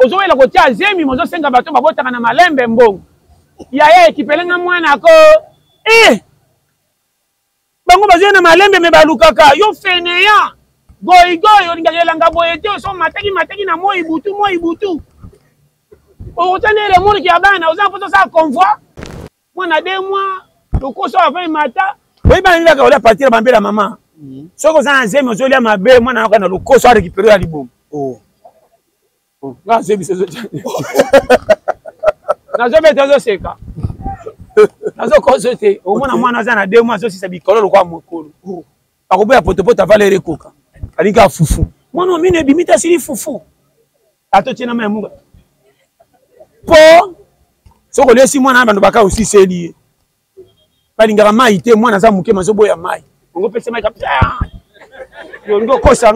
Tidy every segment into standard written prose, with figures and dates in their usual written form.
bozowela kotia zemi mozosenga bato babotaka na malembe mbongo yaya ekipelenga mwana ko bango bazoya na malembe me balukaka yo feneya goigoy olingaka elanga boye te so mataki na moi butu otanele moni ki abana oza mpo tosala convoi mwana 2 mois lokoso avant mata oyeba ndaka olia partir bambela mama soko za nzeme ozolia mabe mwana naka na lokoso a récupérer ya libomo nga zebi sezo nazo beta zo seka nazo koso te omona mwana za na 2 mois zo sisa bikolo lokwa mokolo akoboya potopoto avale rekoka alinga fufu mwana mine bimita sili fufu atotina mamuga po soko lesi mwana bando baka aussi seli balingaka mai te mwana za muke mazoboya mai ngo pese mai kapita yo ngo kosa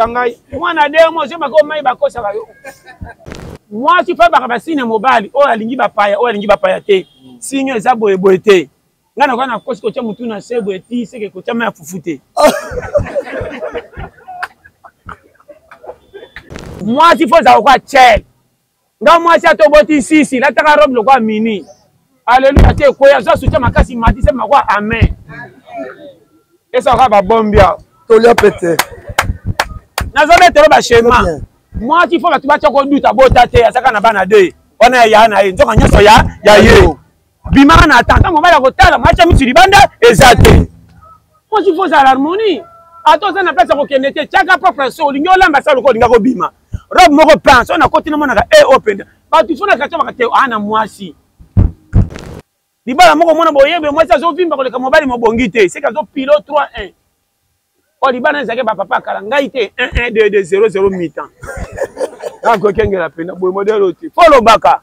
ngai mwana 2 mois je mako mai bakosa kayo moi tu fa baka basine mobali o alingi bapaya te sinyo eza boye te ngana kwa na kosi ko tia mutu na sebo eti seke ko tia mai afufute moi tu fa za kwa chel nga moi si atoboti sisi la taka robe lokwa mini alléluia te koya zo soutien makasi mati se makwa amen esa ka ba bombia tolia pete nazo metero ba schéma moi tu faut ba tu ba toko duta bota te asaka na bana 2 ona ya na ye nzoka nyoso ya ye bimaka na tanta mo bala kotala macha mituli banda ezate moi tu faut ça l'harmonie ato ça na place ko kende te chaka propre so lingo lamba sa loko linga ko bima robe moko pense on a continué mona ka open ba tu faut na kacha ba te ana mwasi libala moko mona boyebe mwasi azovimba koleka mobali mobongi te c'est kazo pilote 3-1 o libala ezake ba papa kala ngai te 1-1-2-2-0-0 mi-temps nako kengela pena boy modèle oti folo baka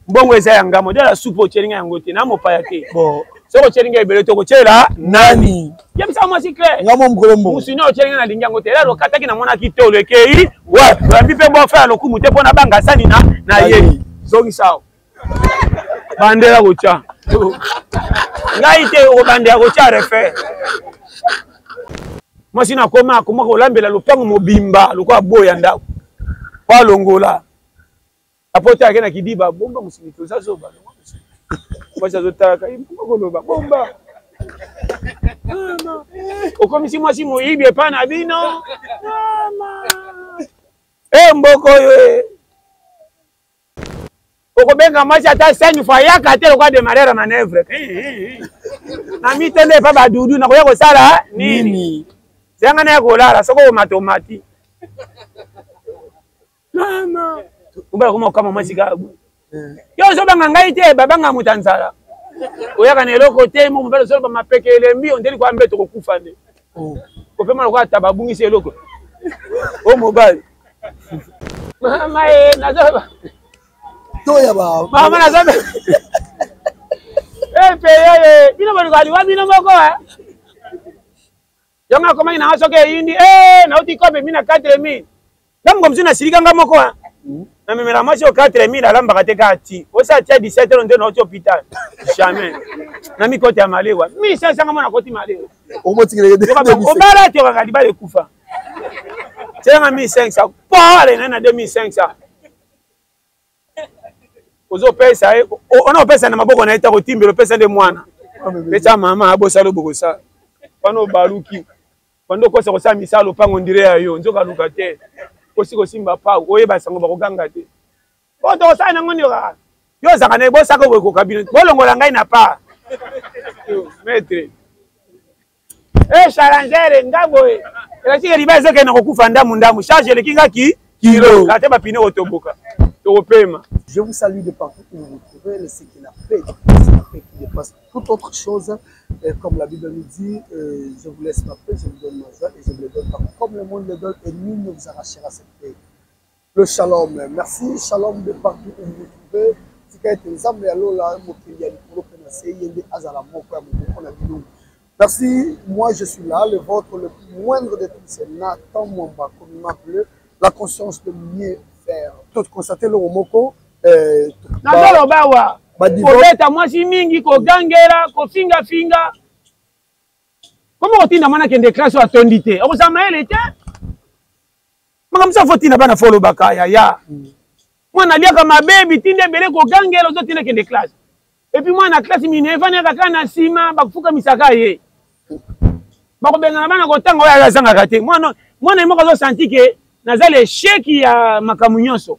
mbongo eza yanga modèle soupe cheringa yango te na mopaya te bon soko cheringa ebele to ko chela nani yebisa mwasi clair ngamo mkolombo musino cheringa na linga ngote lelo kataki na mona kitolo ekei wa bambi pe bo faire lokumu te pona banga sani na ye zongi sawo bandela kocha ngai te o bandela kocha refaire moi sina koma kolambela lopango mobimba lokwa boya ndako pa longola apota akena kidiba bomba musimito zazoba moi ça zotaka ngoloba bomba mama okomisi moi si moyibi epa na bino mama mboko yo okobenga mwasi ata senyu fa yaka te lokwa démarrer la manœuvre na mitende pa badudu na koya kosala nini zenga na kolala soko matomati mama umba koma kama mwasi kabu yo zo banga ngai te babanga mutanzala oyaka na eloko te mo mbelo so ba mapeke elembi ondeli kwa mbeto kokufa nde ko pema lokwa tababungisi eloko o mobile mama nazoba toya ba mama nazoba peye bino bali wa bino moko yonga koma ina asoke indi na uti kobe mina 4000 ngamgo mzina silika ngamoko na memela mwasi o 4000 alamba kate kati osa tia 17 ndo na hôpital jamais na mi kote ya malewa mi sasa ngamo na koti malewa o motikele de o bala te wakali bale kufa tenga 1500 pole na 2500 ozo pesa ona pesa na maboko na eta ko timbelo pesa de mwana pesa mama abosa lo bokosa pano baluki pando kosa kosa misalo pango ndire ya yo nzoka luka te kosi kosimba pa oyeba sango bakoganga te oto kosa na ngoni yo zaka na bosa ko ko kabine bolongola ngai na pa maître challenger ngabo ela tike libazo ke na kokufa ndamu charge le kinga kilo la te ba pine otoboka to pema. Je vous salue de partout où vous vous trouvez, le ce qui la paix qui dépasse toute autre chose. Comme la Bible nous dit, je vous laisse ma paix, je vous donne ma joie et je vous le donne pas comme le monde le donne et nul ne vous arrachera cette paix. Le shalom, merci, shalom de partout où vous vous trouvez. Merci, moi je suis là, le vôtre le plus moindre de tous, c'est Nathan Mwamba, comme il m'appelle, la conscience de mieux faire. Tout constater le Romoko. Nazalo bawa. Kobeta mwasi mingi kogangela kofinga finga. Comment otinda mana kende classe atondite? Okozama ele te? Maka msa foti na bana follow baka ya. Mwana liaka mabebi tinde bele ko gangelo zo tinde kende classe. Et puis moi na classe minevana kaka na sima bakufuka misaka ye. Bako benga bana ko tanga ya zanga kate. Mwana moko zo senti que nazale échec ya makamunyonso.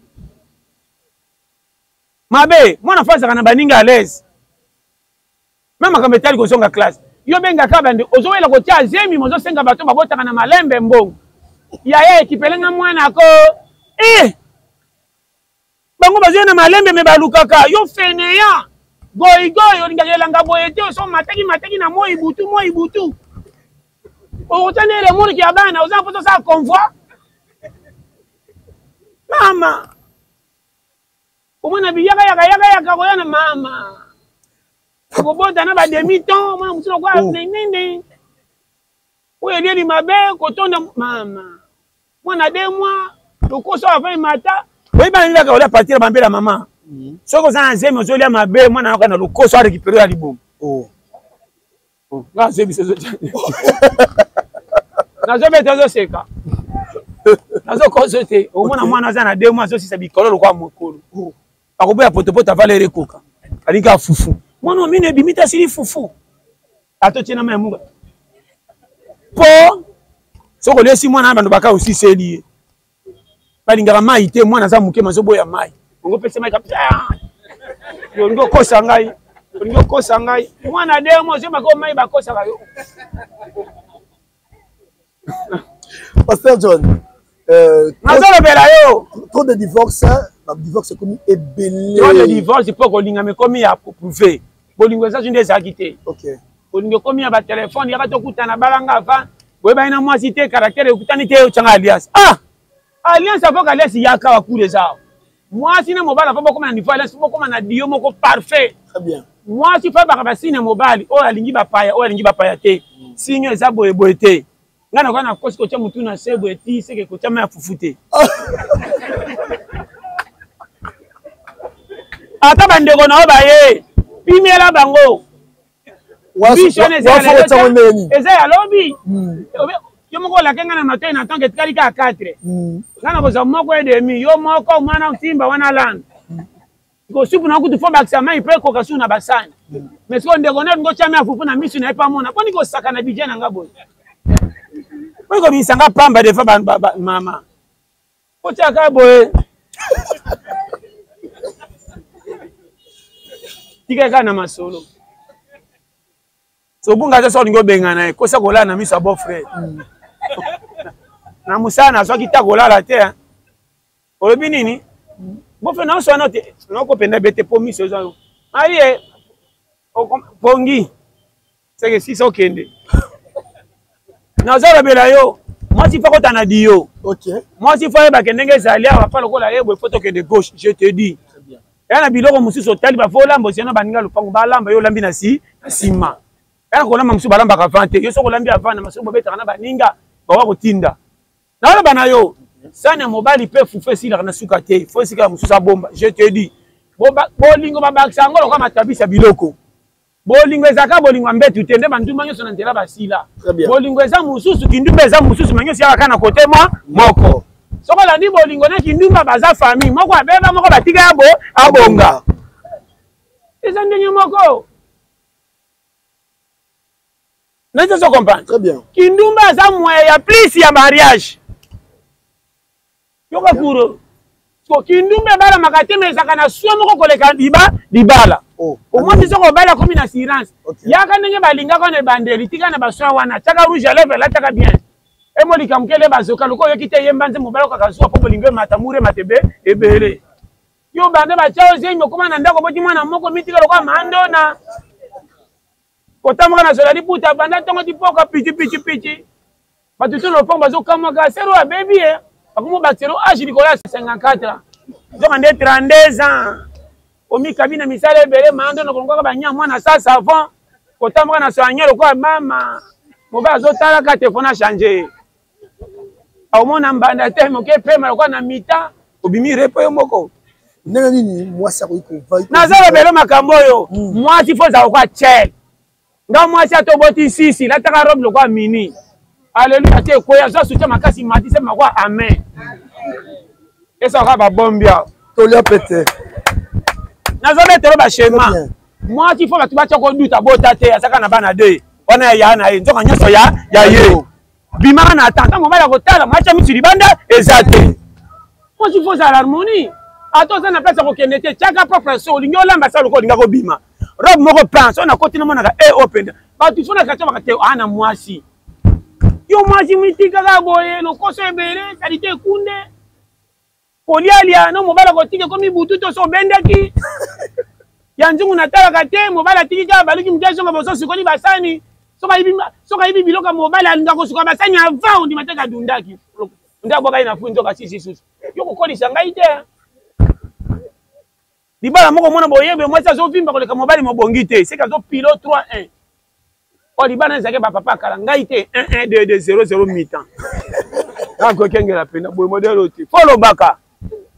Mabe, mwana fasa kana baninga à l'aise. Même makambe tali ko songa classe. Yo benga ka bande ozowela ko tia zemi mozo senga bato babota kana malembe mbongo. Ya ye kipelenga mwana ko bango bazena malembe me balukaka yo feneya goy olinga yelanga boyete so mataki na moi butu o tenere mo ki abana oza poto sa convoi mama omona biyaka ko yana mama ko boda na ba demi temps mama muso kwa nene o elieli mabe ko tonda mama mwana 2 mois lokoso avant mata oui ba nila ka ola partir bambela mama soko za nzeme ozolia mabe mwana nako na lokoso a récupérer ya libomo nga zebi sezo nazo beta zo seka nazo kosote omona mwana za na 2 mois zo sisa bikolo lokwa mokolo akoboya potopoto avalere koka alika fufu mwana mine bimita sili fufu atotina mamunga po soko lesi mwana bando baka aussi seli balingaka mai te mwana za muke mazoboya mai ngo pese mai kapita yo ngo kosa ngai mwana demo sema ko mai bakosa kayo Pasteur John nazalo bela yo trop de divorce comme ebelé trop de divorce pour ko linga me komi ya prouver bolingo za jinde za kité OK bolingo komi ya ba téléphone ya to kutana balanga avant boyeba ina mwasi te caractère ekutani te changa alias alliance avoka alliance yaka wa kule zao mwasi na mobala fa bokoma na niveau alliance bokoma na dio moko parfait très bien mwasi fa baka sine mobali o alingi bapaya te sinyo eza boye te ngana kwa na kosi ko cha mutu na sebo eti seke ko cha ma fufute ata bandeko na obaye pimela bango eza ya lobi yo moko la kenga na matin na tant que kalika 4 ngana boza moko et demi yo moko mwana ntimba wana land ko supu na kutu fo bakisa mai pe ko kasu na basani mais ko ndeko na ngo chama afufu na misu na epa mona poni ko saka na budget na ngabo poni ko bisanga pamba de fa mama ko chaka boye tika kana masolo so bunga za so ngo benga na ko sa ko la na misu abo frère na musana so kitakolala te olobi nini bofe na so note noko penda bete pomi so zo aye pongi seke si so kende na zo bela yo moi si fako tana dio OK moi si fako ba kendenge zalia wa pa lokola yebo photo ke de gauche je te dis très bien yana biloko mususu tali ba fola mbo sena baninga lupango ba lamba yo lambi na si sima yana kolamba mususu balamba ka vante yo so kolambi avana masusu bobeta na baninga bawa kotinda na bana yo sana mobali pe fufe sila na suka te fo sika mususa bomba je te dis bolingo babakisa ngolo kwa matabisa biloko bolingo ezaka bolingo mbetu tende banduma nyoso na ndela basila bolingo eza mususu kindumba eza mususu manyosi yaka na kote moko soko la ndi bolingo na kindumba baza famille moko abeba moko batika yabo abonga eza ndenye moko N'est-ce pas comprendre? Très bien. Kindumba za moya plus ya mariage. Yoka kuro. So kindumba bala makateme ezaka na suwa moko koleka dibala. Oh. Au moins biso ko bala comme une assurance. Okay. Yaka ndenge balinga ko ne bandeli tika na baswa wana. Taka rouge lèvre la taka bien. E moli kamkele bazoka loko yokite yembanze mobala ko kasuwa po bolingo matamure matebe ebele. Yo bande ba chao zenyo koma na ndako boti mwana moko mitika loko mando na Kotama na solali puta banda tongo tipoka pichi. Batutu no pomba zo kama ka sero a baby eh. Akumo batero age Nicolas 54. Zo kande 32 ans. Omi kabina misale bele mando no kongoka banya mwana sasa avant. Kotama na soanyelo kwa mama. Moba zo tala ka telefone a changer. Aumona mbanda te moke pema kwa na mita. Obimi repo yo moko. Ndenge nini mwasi akoki kovai. Nazalo bele makambo yo. Mwasi fo za kwa check. Nga mwasi atoboti sisi la taka robe lokwa mini. Alléluia te koya zo soutien makasi mati se makwa amen. Et ça va bombia. Tolia pété. Nazobetelo ba schéma. Moi il faut que tu vas te conduire bota te asaka na bana de. On a ya na ye. Nzoka nyoso ya ye. Bimana na tanta mo bala kotala mwacha misiri banda ezate. Moi il faut ça l'harmonie. Attends ça na place ko kenete chaka propre so lingo lamba sa ko linga ko bima. Rob moko pense on a continué monaka open. Ba tu fona ka chama ka te ana mwasi. Yo mwasi mitika ka boye no koso ebele salite kunde. Kolialia no mobala kotika komi butu to so bendaki. Yanzungu natala kate mobala tikika baluki mjaso ngaboso sikoni basani. Soka hivi biloka mobala alinga ko suka basani avant ndi mateka dundaki. Ndaboka ina funzo ka sisi susu. Yo kokolisa ngai te. Libala moko mona boyebe mwasa zo vimba koleka mobali mobongi te. C'est ka zo pilote 3-1. O libana nzake ba papa kala ngai te 1-1-2-2-0-0 mi-temps. Nako kengela pena boy modèle oti. Follow baka.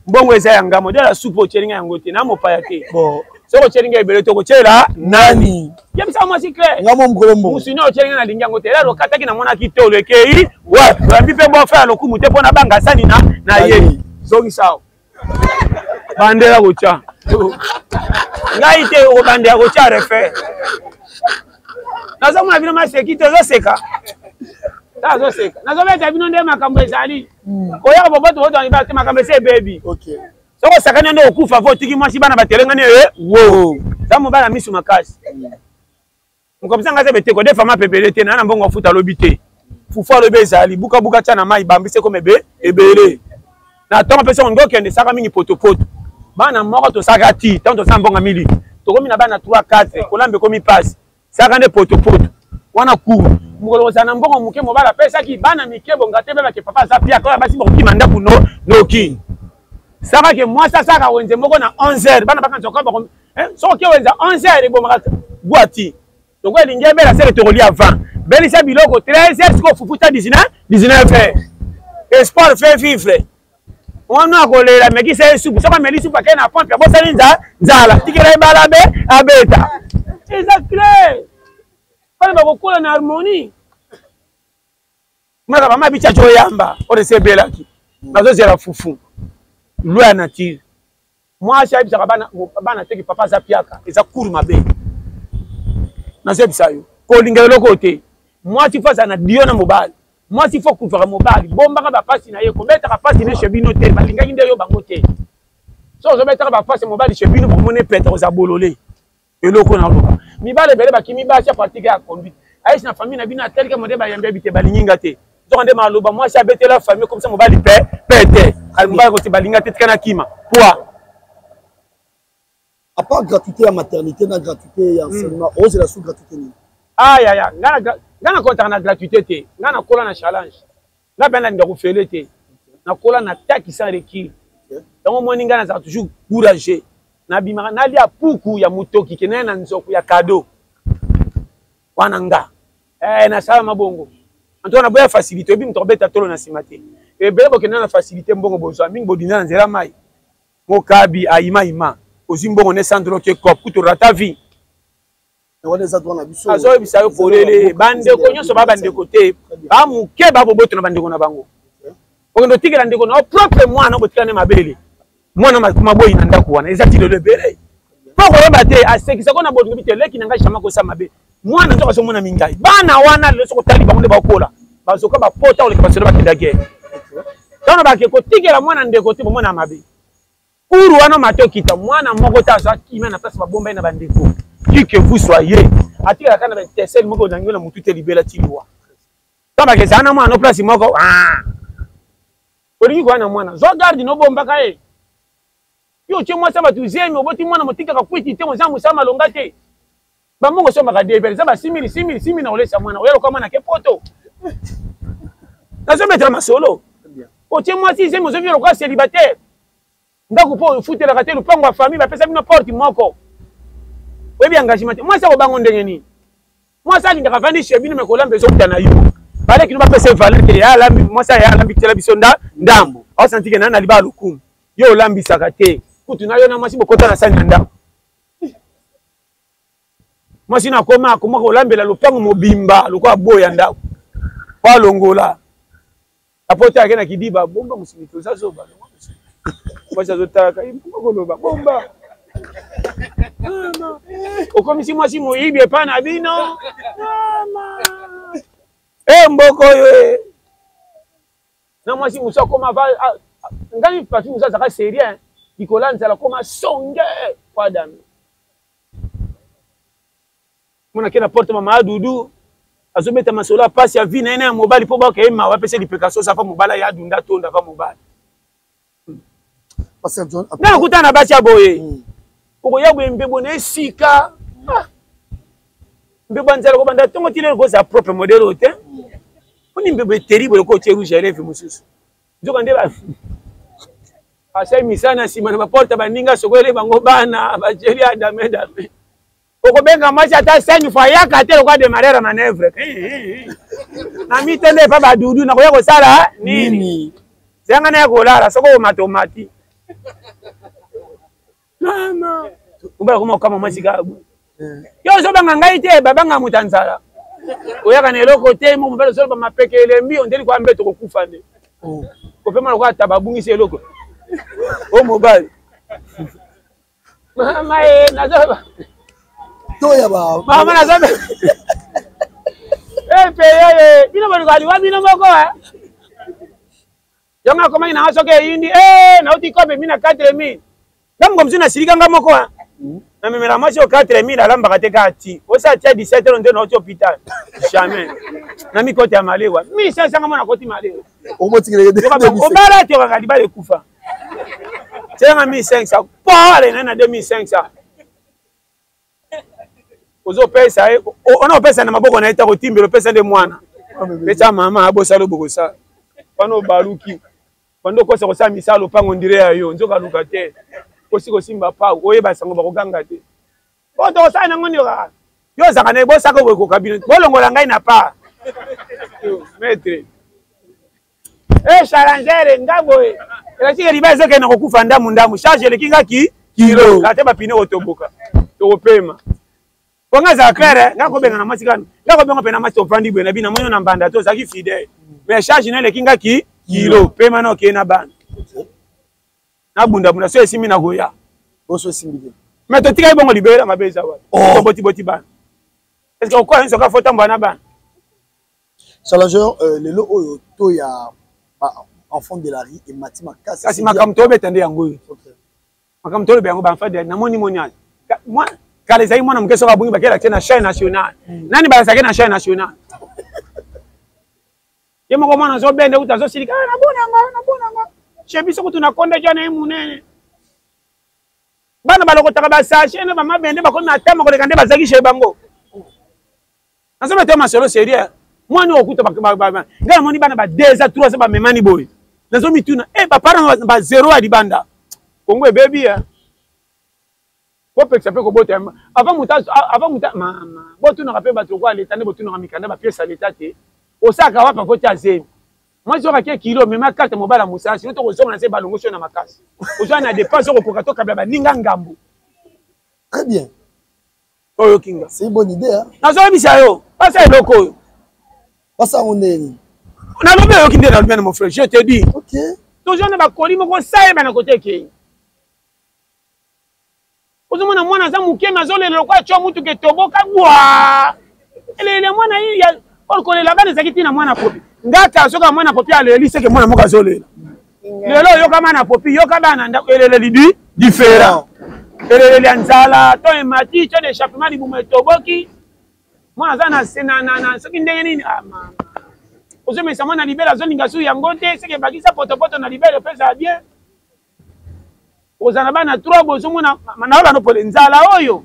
Mbongo eza yanga modèle soupe chelinga yango te na mopaya te. Bon, soko chelinga ebele to ko chela nani. Yebisa moi si clair. Ngamo mkolombo. Musino chelinga na linga yango te. La lokataki na mona ki to lekei. Wa, rambi pe bo faire lokumu te pona banga sani na ye. Zongi sao. Bandela kocha. Ngai te o bandela kocha refaire. Nazo mwa vino maseki to zo seka. Tazo seka. Nazo beta vino nde makambo ezali. Oya boboto boto ni ba te makambo se baby. OK. Soko sakanya ndo okufa fo tiki mwasi bana batelenga ne wo. Zamu bana misu makasi. Mukomisa ngaze beteko de fama pepelete na mbongo futa lobite. Fufa lobe ezali buka buka tana mai bambise comme ebele. Na tonga pesa ndo kende saka mingi potopoto. Bana moko to saka ti, tanto sambonga mili. To komi na bana 3-4, kolambe komi passe. Saka ne potopoto. Wana ku. Mukolo sana mbongo muke mobala pesa ki bana mikebo ngate beba ke papa za pia kwa basi boki manda kuno noki. Saka ke mwasa saka wenze moko na 11h bana baka nzoka bako so ke wenza 11h ebo makata boati. Donc elle ngembela c'est to roli avant. Belisa biloko 13h ko fufuta 19h. Espoir fait vivre. On a collé la meki c'est soupe so ka meli soupe ka na pompe bo salinza nzala tikira ibala be abeta. Exactement. Pale bakokola na harmonie. Maka mama bicha choyamba, ore se belaki. Nazo zera fufu. Loi nature. Moi cha bisa bana teki papa za piaka, eza kuru mabe. Nazo bisa yo. Ko lingelo kote. Moi ti faza na diona mobile. Moi ti faut couvrir mobile. Bomba ka ba pasi na ye ko beta ka pasi ne chebino te, balinga nginde yo bango te. So zo beta ka ba pasi mobile chebino pour mone peta za bololé. Eloko na loba. Mibale bele bakimi ba cha pratique ya conduite. Aïs na famille na bina tel que modèle yambe bité balinga te. Zonde maloba moi cha bete la famille comme ça mobali pete. Al mobali ko te balinga te kana kima. Poa. À part gratuité à maternité na gratuité à enseignement, ose la sous gratuité ni. Ah ya ngana konta na gratuité te. Ngana kola na challenge. Na bena ndako fele te. Na kola na taki sans requis. Donc moi ngana za toujours courager. Na bimaka na lia puku ya mutoki kenena na nzoku ya cadeau. Wananga. Na sala mabongo. Antoine boya facilité bi mtobeta tolo na simate. E belebo kenena na facilité mbongo bozo mingi bodina nzela mai. Mokabi aima. Ozimbongo ne sandro ke kop kuto rata vie. Azo bisa yo polele bande ko nyoso ba bande côté. Ba muke ba boboto na bande ko na bango. Okendo tikela ndeko na propre mwana botika ne mabele. Mwana maboyi na ndako wana ezati le lebele. Poko roba te asekisa kona bodu bite leki nanga shama ko samabe. Mwana nzoka so mona mingai. Bana wana leso ko tali bango ne bakola. Bazoka ba pota ole ka basolo bakenda ke. Tona ba ke ko tikela mwana ndeko te mona mabe. Kuru wana matokita mwana moko ta za kima na place ba bomba na bandeko. Qui que vous soyez. Atika kana ba tesel moko na ngona mutu te libela tiliwa. Tona ke sana mwana no place moko Olingi kwa na mwana. Zo garde no bomba ka e. Yo che moi ça va deuxième oboti mwana motika ka kwiti te moza musama longa te. Ba mongo so maka debel za ba 6000 na olesa mwana. Oyelo kwa mwana ke poto. Na so mettre ma solo. O che moi si mo zo viro kwa célibataire. Ndako po fute la kate lupango wa famille ba pesa bino porte moko. Webi engagement. Moi ça ko bango ndenge ni. Moi ça ndaka vandi chez bino mekola mbezo kutana yo. Bale kino ba pesa valeur ke ya la moi ça ya la bitela bisonda ndambo. Au senti ke nana liba lukumu. Yo lambisa kate. Kutu na yo na masi bokota na sani ndako. Masi na koma ko lambela lupango mobimba lokwa boya ndako. Kwa longola. apota akena kidiba bomba musimito zazoba mwasi azotaka koloba bomba okomisi mwasi moyibi epa na bino mboko oyo na mwasi mosu akoma ngani pati mosu azaka serien likola nzala akoma songe kwa dami mona ke na porte mama adudu azobeta masolo apasi ya vi na ene ya mobali mpo bakeyema wapesa lipekaso safa mobala ya adunda tonda va mobali na akutana na basi ya boye okoya boye mbebo na esika mbebo anzala kobanda ntongo ti lelo koza propre modele o te poni mbebo eterible loko otie rouge ya leve mosusu nzoka nde asai misana nsima na baporte baninga sokoyele bango bana bajeli adame dame okobenga mwasi ata 5 fois yaka te lokwa demarrer manœuvre na mitende epa badudu nakoya kosala nini zenga na ya kolala soko omatomati mama ubala koma okama mwasi kabu yo ozobanga ngai te babanga moto nzala oyaka na eloko te mo mobali ozoloba mapeke elembi ondeli kwa mbeto kokufa nde kopema lokwa ata babungisi eloko o mobali mama nazoba toya ba mama nazoba peye bino bali kwaliwa bino moko yonga komaki na soke yindi nauti kope mina 4000 ngamgo mzina silika ngamoko na memela mwasi o 4000 alambaka te kati osa tia 17 nde nauti hôpital jamais na mikote ya malewa 1500 ngamo na koti malewa obala te okaka libala ekufa tienga 1500 pole na 2500 ozopesa ona opesa na maboko na eta kotimbela opesa nde mwana pesa mama abosala obokosa pano baluki pando kosa kosala misala opango ndire ya yo nzoka luka te kosi kosimba pau oyeba sango bakoganga te oto kosala nango nioka yo zaka na ebosaka boye kabine bolongola ngai na pa maître challenger ngaboye elaki riba ezoke na kokufa ndamu charge elekinga kilo ate bapine kotoboka tokopema ponga za claire ngako benga na masikano ngako benga pena masi ofandi bwe na bina moyo na mbanda to zaki fidèle mais charge na elekinga kilo pema na okena bana na bunda so esimi na goya oso simbi mais to tika ibongo libera mabeza wa to boti bana est-ce que quoi nsoka fota mbana bana challenger lelo oyo to ya enfant de la rue et Matima kasi makamto betende yango makamto be yango ba enfant de na moni moi kale zai mwana mkeso kabungi bakela tena chaîne nationale nani ba sake na chaîne nationale yemo ko mwana zo bende utazo silika na bona chebiso kutu na konde jana emunene bana baloko taka ba sachet na ba mabende ba ko na tema ko lekande bazaki chez bango nasema te masolo sérieux mwana okuta ba ngana moni bana ba 2 à 3 ba memani boy nazo mituna ba parents ba 0 à libanda kongo baby Popex peut kobote avant muta mama botu na rappel bato kwa l'état ne botu na mikanda ba pièce à l'état te osaka wapa koti azemi moi zo ka kilo mema carte mobile musasi to ko zonga na se balongo so na makasi ozwa na dépense ko kokato kabla ba ninga ngambo très bien oyo kinga c'est une bonne idée na zo bisa yo pasa eloko oyo pasa oneni na lobe yo kinde na lobe na mon frère je te dis OK to zo na ba koli moko saye ba na côté ke ozomona mwana za mukema zolelo kwa cho mutu ke toboka bwa ele mwana hii ya okolela bana zakiti na mwana popi ngaka soka mwana popi aleli seke mwana moka zolela lelo yo kama na popi yo kama na ndako elele lidi différent elele nzala to emati cho de échappement libume toboki mwana za na sena soki ndenge nini mama ozomesa mwana libela zoninga su yango te seke bakisa potopoto na libela pesa bien ozana bana 3 bozomona manaola no pole nzala oyo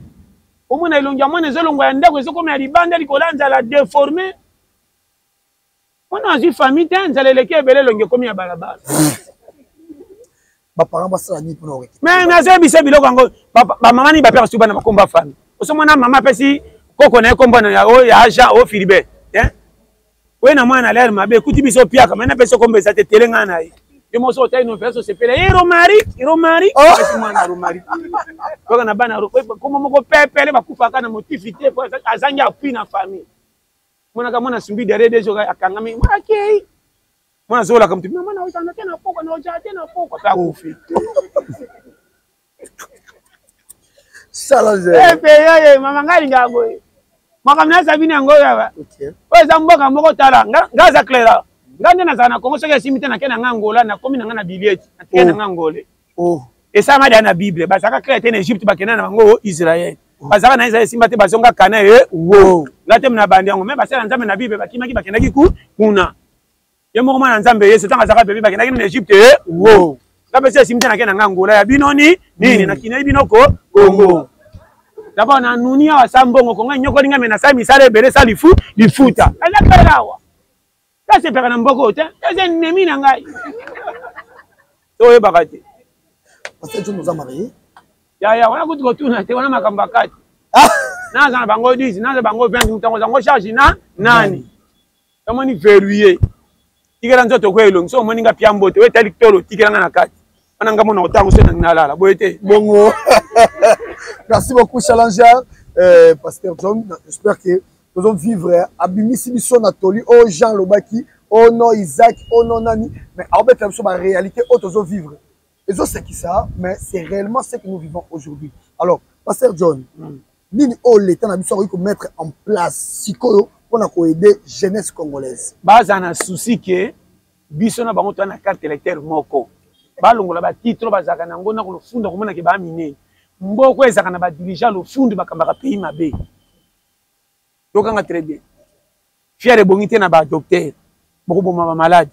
omona ilongia mwana ezolongo ya ndako ezokoma ya libanda likola nzala déformé mwana azwi famille te nzala eleki ebele elongi ekomi ya balabala baparent basala nini mpona oreke mais nazebisa biloko yango bamama nini bapeka su bana bakomba famille osomona mama apesi koko na ye kombona ya agent o Philibert oye na mwana alaire mabe ekuti biso piaka mai napesi okomba eza te tele ngai na ye yo moso otai no verso sepele romari kasi mwana romari koka na bana koma moko pepele bakufaka na motifi te azangi apui na famille monaka mwana sumbi derrière des jours akangami akei Moi zola comme tu maman na otana tena poko na oja tena poko pa kufi. Challenge. Pe mama ngali ngago. Makamna sabini ngo ya. OK. Oza mboka moko tala ngaza Clara. Ngande na zana Kongo soki simite na kena ngangola na komi na ngana billet. Atikena ngangole. Oh. Et ça m'a dit dans la Bible, parce que quand en Égypte, ba kena na ngo Israël. Parce que na Israël simbate bazonga kana wo. Ngate mna bandiango mais parce que nzambe na Bible bakimaki bakena ki kuna. Ye moko na nzambe Yesu tanga zaka bebe bakena ki na Égypte wo. Ngate se simite na kena ngangola ya binoni nini na kina binoko Kongo. D'abord na nunia wa sambongo Kongo nyoko linga mena sa misale bele sa lifuta. Ala kalawa. Ça c'est pera na mboko te. C'est ennemi na ngai. To bakati. Parce que tu nous as mariés. Ya wana kuti kotuna te wana makamba kati. Naza na bango 10, naza bango 20 mutango zango charge na nani. Kama ni verrouiller. Tikela nzoto ko elongi so moni nga pia mbote we tali tolo tikela na kati. Wana ngamo na otango so na lala boyete. Bongo. Merci beaucoup Challenger. Pasteur John, j'espère que nous allons vivre à Bimisi Biso Natoli, au Jean Lobaki, au nom Isaac, au nom Nani, mais en fait, c'est la réalité, où nous allons vivre. Et ça, c'est qui ça, mais c'est réellement ce que nous vivons aujourd'hui. Alors, Pasteur John, Nini o l'État n'a besoin de mettre en place Sikoyo pour aider la jeunesse congolaise. Baza na souci que biso na bango to na carte électeur moko. Ba longola ba titre bazaka na ngona ko funda ko mona ke ba mine. Mboko ezaka na ba dirigeant lo fundi bakambaka pays mabe. Tokanga très bien. Fier bongité na ba docteur. Boko boma malade.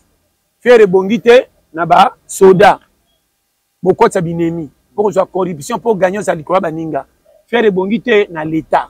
Fier bongité na ba soda. Boko tsa binemi. Pour jouer corruption pour gagner sa likola baninga. Fier bongité na l'état.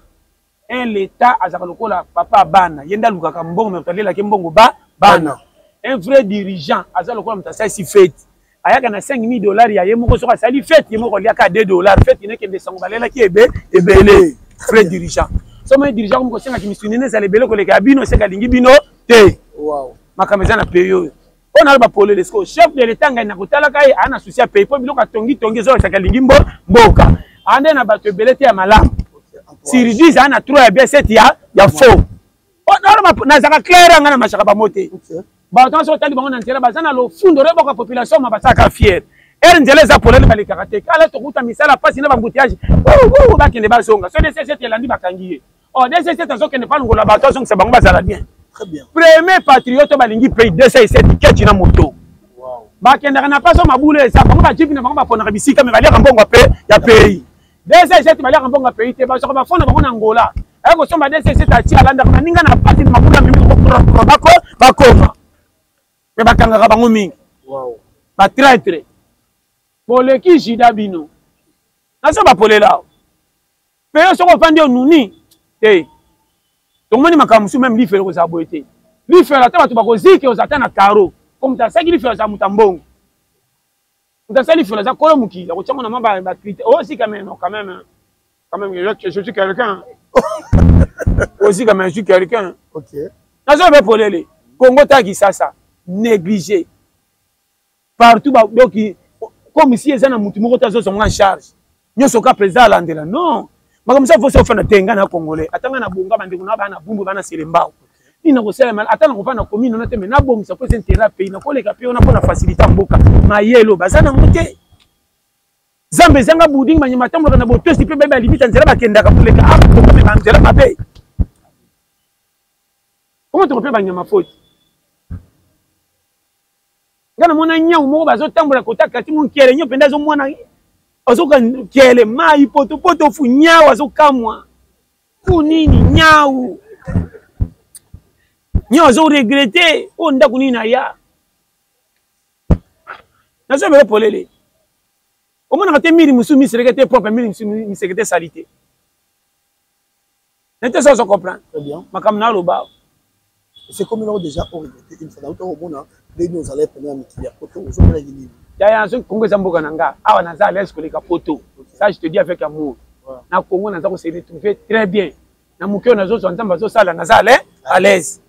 Un l'état azaka lokola papa bana. Yenda lukaka mbongo me talela ke mbongo bana. Un vrai dirigeant azaka lokola mtasa si fête. Ayaka na $5,000 ya yemoko soka sali fête yemoko liaka $2. Fête ine ke ndesango balela ki ebele. Vrai dirigeant. Somme dirigeant comme ko senga ki misunene za lebele ko leka bino senga lingi bino te. Wow. Makameza na période. On a ba polo lesko chef de l'état ngai na kotala kai ana souci ya pays po biloko tongi zo saka lingi mboka. Ande na bato ebele te ya malamu. Siri 10 ana 3 ya bien 7 ya faux. On na zaka clair ngana machaka ba mote. Ba tant so tali bango na ntela bazana lo fundo rebo ka population ma basaka fier. Nzela za polele bali karate. Kala to kuta misala pasi na bambutiage. Ba kende ba songa. So de C7 elandi bakangiye. Oh de C7 zo kende pa ngola ba to so bango bazala bien. Très bien. Premier patriote balingi pays D7 keti na moto. Wow. Ba kende na paso mabule sa bango ba jipi na bango ba pona bisika me bali mbongo pe ya pays. D7 bali mbongo pays te ba so ba fona bango na Angola. Ayako somba D7 ati alanda kana ninga na pasi na mabula mimi ko bakoma. Me bakanga bango mingi. Wow. Ba traître. Poleki jida bino. Naso ba polela. Peyo soko fandi onuni. Te. Donc moni makamusu même li fere ko za boyete. Li fere ata batu bako zike o zata na karo. Comme ta saki li fere za mutambongo. Muta sali fere za kolo muki. Ya ko tsango na mamba ba crité. Oh si quand même je suis quelqu'un. Aussi quand même je suis quelqu'un. OK. Naso be polele. Congo taki sasa négligé. Partout ba donc comme si ezana mutu moko tazo songa en charge. Nyoso ka président landela. Non. Comme ça faut se faire tenga na congolais. Atanga na bonga bande kuna bana bumbu bana selembao. Ina ko sela mal atanga ko fana commune na teme na bonga ça peut s'intéresser pays na ko leka pays na pona faciliter mboka. Mayelo bazana moté. Zambe zanga bouding manyama tambo na boto si pe beba limite nzela bakenda ka poleka a ko me banzela mabe. Comment tu peux banyama faute? Ngana mona nyau moko bazo tambola kota kati mon kiele nyo penda zo mwana. Azoka kiele mai poto fu nyau azokamwa. Ku nini nyau? Nyau azo regretter o nda kunini na ya. Nazo be polele. O mona kate miri musu mi sekete propre miri musu mi sekete salité. N'était ça comprendre. Très bien. Makamna lo ba. C'est comme nous avons déjà regretté une fois dans le monde, nous allons prendre un milliard de photos. Nous allons gagner. Ya so Congo zamboka nanga. Awa na za l'aise koleka photo. Ça je te dis avec amour. Na Congo na za ko se retrouver très bien. Na mukyo na zo so nzamba zo sala na za à l'aise.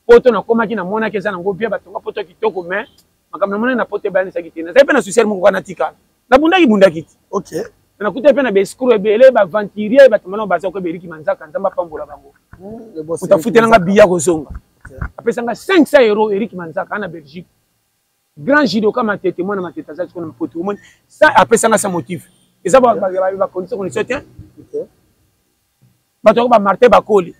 Photo na koma ki na mona ke za na ngo bien batonga photo kitoko mais makamna mona na photo ba ni sakiti. Na za pe na social mo kana tika. Na bundaki bundakiti. OK. Na kuta pe na be screw ebele ba venturier ba tomana ba za ko beriki manzaka nzamba pambola bango. Utafuta nga biya ko zonga. Après ça, 500 € Eric Manzaka en Belgique. grand judoka matete mwana matete azali kona poto omoni ça après ça sa motif eza ba condition tient bato ba Martin Bakoli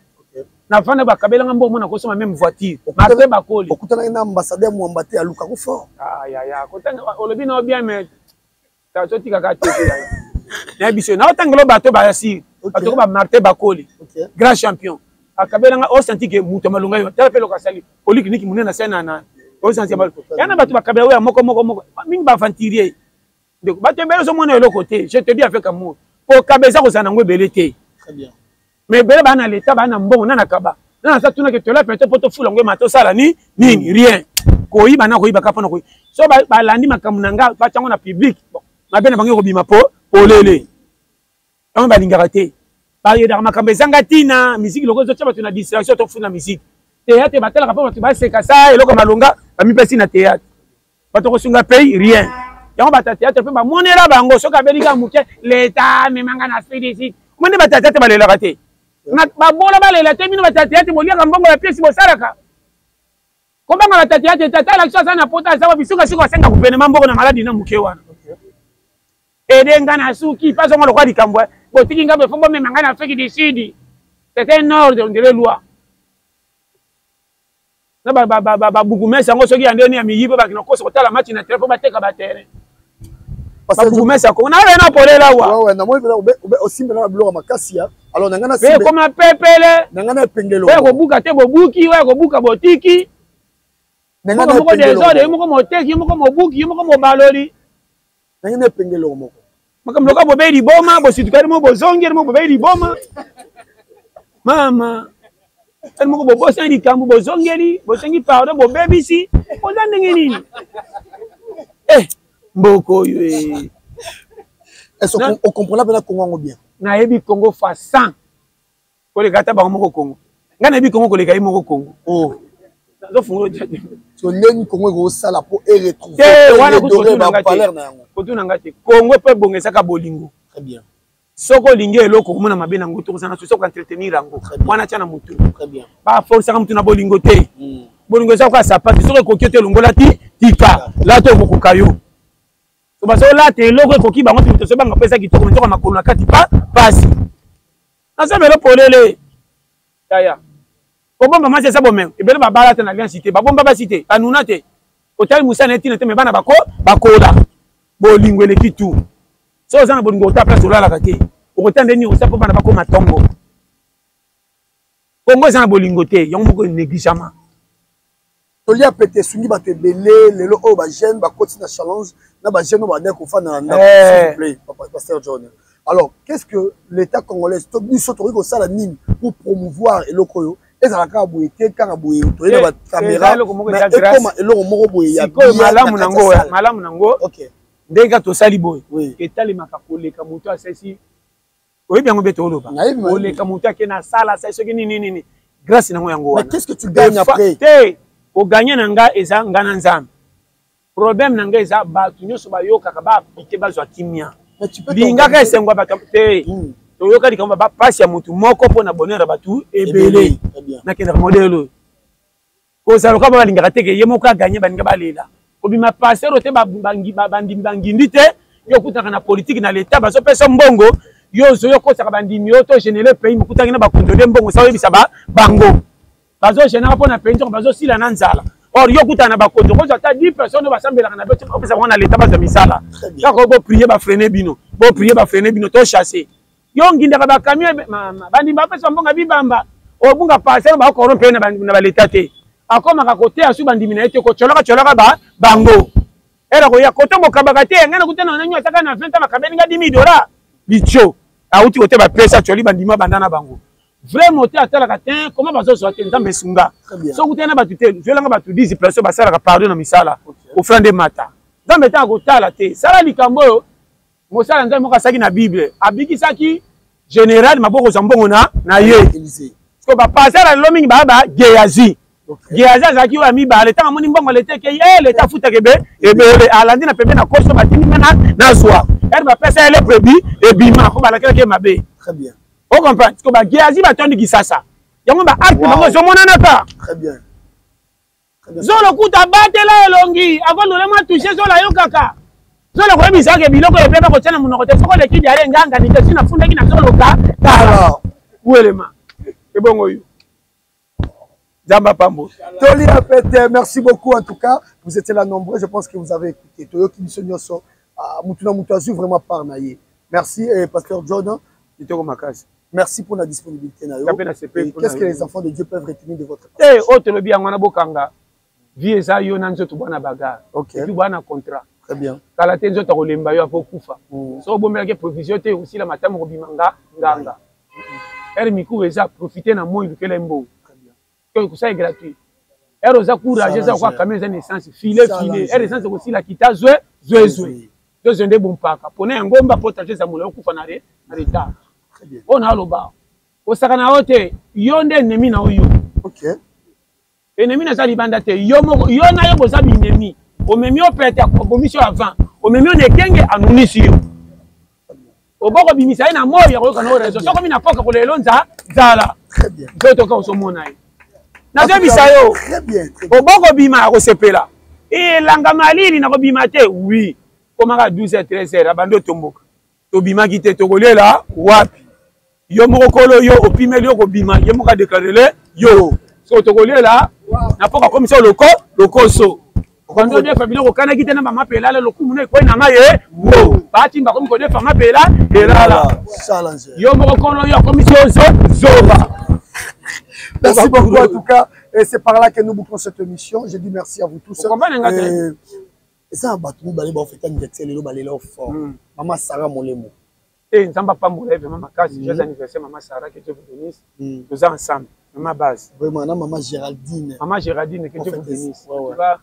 na fana ba kabelanga mbo mona ko soma même voiture Martin Bakoli okutana na ambassadeur Mwambate ya Luka ko fort ya kotanga olobi na bien mais ta soti kaka tete na biso na otangelo bato ba yasi bato ba Martin Bakoli grand champion akabelanga o senti que muto malunga yo tala pelo kasali polyclinique munena sana na o senti ba yana bato bakabela ya moko mingi ba fantirie donc bato mbelo so mona eloko te je te dis avec amour po kabeza ko sana ngwe belete très bien mais bele bana l'état bana mbongo na kaba na sa tuna ke tola peut-être poto fula ngwe mato sala ni nini rien ko yiba na ko yiba kapana ko so ba landi makamunanga ba chango na public bon mabena bangi ko bima po olele on ba lingara te ba yeda makambe zanga tina musique loko zo tshaba tuna distraction to funa musique théâtre batela ka po ba seka sa eloko malonga ba mi pesi na théâtre ba to ko sunga pays rien yango ba théâtre pe ba monela bango so ka belika muke l'état memanga na félicite mone ba théâtre ba lela te na babola balela te bino ba théâtre boliaka mbongo ya pièce bosalaka ko banga ba théâtre tata la chose na pota za bisuka siko senga gouvernement mbongo na maladi na muke wana edenga na suki paso ngolo kwa likambwa botiki ngabe fombo memanga na Afrique du Sud c'était un ordre de loi na ba bugumesa ngo soki andeni ya miyibo ba kinokoso kotala match na telefone bateka ba terrain ba bugumesa ko na na polela wa ouais na moi aussi mbela biloko makasi ya alors nangana simbe comme pepele nangana pengelo ouais ko buka te bobuki ouais ko buka botiki nangana pengelo moko des moko moteki moko mobuki moko mobaloli nangana pengelo moko makamloka bobeli boma bositukari mo bozongeri mo bobeli boma mama tani moko bobosa likambo bozongeri bosengi pardon bobebisi oza ndenge nini mboko yo est-ce qu'on comprend bien Congo bien na yebi Congo fa 100 ko le gata ba moko Congo ngana yebi Congo ko le kai moko Congo oh zo fungo jadi so ndeni Congo ko sala po et retrouver wana ko palais na yango ko tuna ngati Congo pe bongesa ka bolingo très bien soko lingi eloko komona mabe na ngoto kozana so ko entretenir yango wana tia na mutu très bien ba force ka mutu na bolingo te bolingo sa ko sapati soko ko kiote longola ti tika la to ko kayo so ba so la te eloko ko ki bango ti so banga pesa ki to ko ntoka makolo na kati pa pasi na sa melo polele taya ko bomba ma se sa bomem e bele ba bala te na bien cité ba bomba ba cité anuna te hotel musa na tina te me bana bako bakola bolingo le kitu so za na bolingo ta place ola la kate o kotande ni o sa po bana bako matongo Congo za na bolingo te yango moko négligement tolia pété sungi ba te belé lelo o ba jeune ba continue challenge na ba jeune ba dek ko fa na s'il vous plaît pasteur John. Alors qu'est-ce que l'état congolais to biso to ko sala nini pour promouvoir eloko yo ezala ka boye te ka boye to ina ba caméra mais comme eloko moko boye ya malamu nango OK ndeka to sali boye etali makakoleka moto asesi oyebi yango beto oloba oleka moto akena sala sa soki nini grâce nango yango wana mais qu'est-ce que tu gagnes après te o gagner nanga eza ngana nzambe problème nanga eza bato nyonso bayoka ka ba appliquer bazwa kimia linga ka esengwa bato te toyoka likambo ba passe ya mutu moko pona bonheur batu ebele na kenda modelo ko za loka ba linga te ke yemo ka gagner baninga balela obima passer ote bandimi te yo kutaka na politique na l'état baso pesa mbongo yo zo yo kotaka bandimi yo to générer pays mukutaki na ba contrôler mbongo sa yebisa ba bango bazo générer pona pension bazo sila na nzala or yo kutana ba konto ko ta 10 personnes ba sambela na beto pesa wana l'état bazo misala ka ko bo prier ba freiner bino to chasser yo ngindaka ba camion bandimi ba pesa mbongo bibamba obunga passer ba ko rompe na ba l'état te akoma ka kote asu bandimi na ete ko cholaka ba bango era ko ya koto mokabaka te ngana kutana na nyo saka na 20 makabeni ga $10 bicho auti kote ba pesa choli bandima bandana bango vraiment te atala ka tin comment bazo so te nzambe sunga so kutana ba tuté velanga ba tu 10 personnes ba sala ka pardon na misala au fin de mata nzambe ta ko tala te sala likambo mosala nzambe mo saki na bible abiki saki général maboko zambongo na ye ko ba passer lo mingi ba Geazi Geazi zaki wa mi ba le tanga moni mbongo le teke le ta futa kebe ebe alandi na pembe na koso batini na zwa elle va passer les brebis et bima ko bala keke mabe très bien on comprend ko ba Geazi ba tondi kisasa yango ba acte bango zo monana ta très bien Zolo kuta batela elongi akondo ma toucher zola yo kaka. Zolo ko ebisa ke biloko e pepa ko tena munoko te soko le kidi ale nganga ni te sina funda ki na zolo ka. Kala. Ouelema. Et bon oyo. Zamba Pambo. Toli Apete, merci beaucoup en tout cas. Vous étiez là nombreux, je pense que vous avez écouté. Toyo Kibiso Nyoso, Mutuna Mutazu, vraiment par naïe. Merci, Pasteur Jordan. Merci pour la disponibilité. Qu'est-ce que les enfants de Dieu peuvent retenir de votre part? Autre bien, on a bokanga. Vie eza yo nanzo tu bana baga. OK. Tu bana contrat. Très bien. Kala tenzo ta kolemba yo apokufa. So bomela ke provision te aussi la matamo kobimanga nganga. Miku eza profiter na moi que lembo. Que ça est gratuit. Elle osa courage ça quoi caméra naissance filer. Elle essence aussi la kita zwe. Deux zende bon paka. Pone ngomba potager za mula okufa na retard. Très bien. On a loba. Osakana ote yonde ennemi na oyo. OK. Ennemi na sali banda te yo na yo boza ennemi. O memi o pete commission avant. O memi on ekenge anunisi yo. Oboko bimisa na moyo ko kana rezo. Soko mina poka ko lelo nza zala. Très bien. Zoto ka osomona yi. Na zo bisayo. Très bien. Oboko bima ko sepela. E langa malili na ko bima te oui. Komaka 12h 13h abando tomboka. To bima kite to kolela wapi. Yo moko kolo yo opimeli yo ko bima ye moka déclarer yo. So to kolela na poka komisa lokoso. Quand on est famille au Canada qui est na mama pela le lokumu ne ko na maye. Wo. Ba timba comme ko de fama pela et là. Challenge. Yo moko kolo yo commission zoba. Merci beaucoup en tout cas. Et c'est par là que nous bouclons cette émission. Je dis merci à vous tous. Et ça, Batou, Balé, on fait un anniversaire, le balé là fort. Maman Sarah Molemo. Et Nzamba pas mon rêve, maman casse, j'ai anniversaire, maman Sarah, que Dieu vous bénisse. Nous ensemble, maman base. Vraiment, maman Géraldine. Maman Géraldine, que Dieu vous bénisse. Tu vas,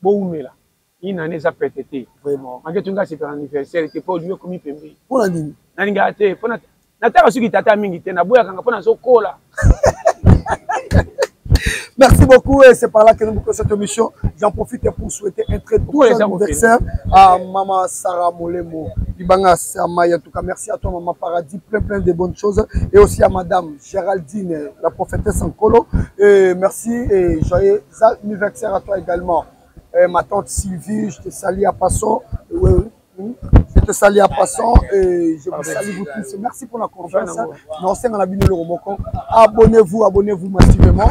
beau là. Il n'a pas pété. Vraiment. Quand tu as un anniversaire, tu n'es pas lieu comme il peut. Pour la ligne. Naningate, pour Nataka Suki Tata Mingite, Naboya Kangapona Sokola. Merci beaucoup et c'est par là que nous bouclons cette émission. J'en profite pour souhaiter un très bon anniversaire à Maman Sarah Molemo, Ibanga Samaya. En tout cas, merci à toi Maman Paradis, plein de bonnes choses. Et aussi à Madame Géraldine, la prophétesse Ankolo. Et merci et joyeux anniversaire à toi également. Et ma tante Sylvie, je te salue à passant. Je te salue à passant et je vous salue vous tous. Merci pour la confiance. Abonnez-vous massivement.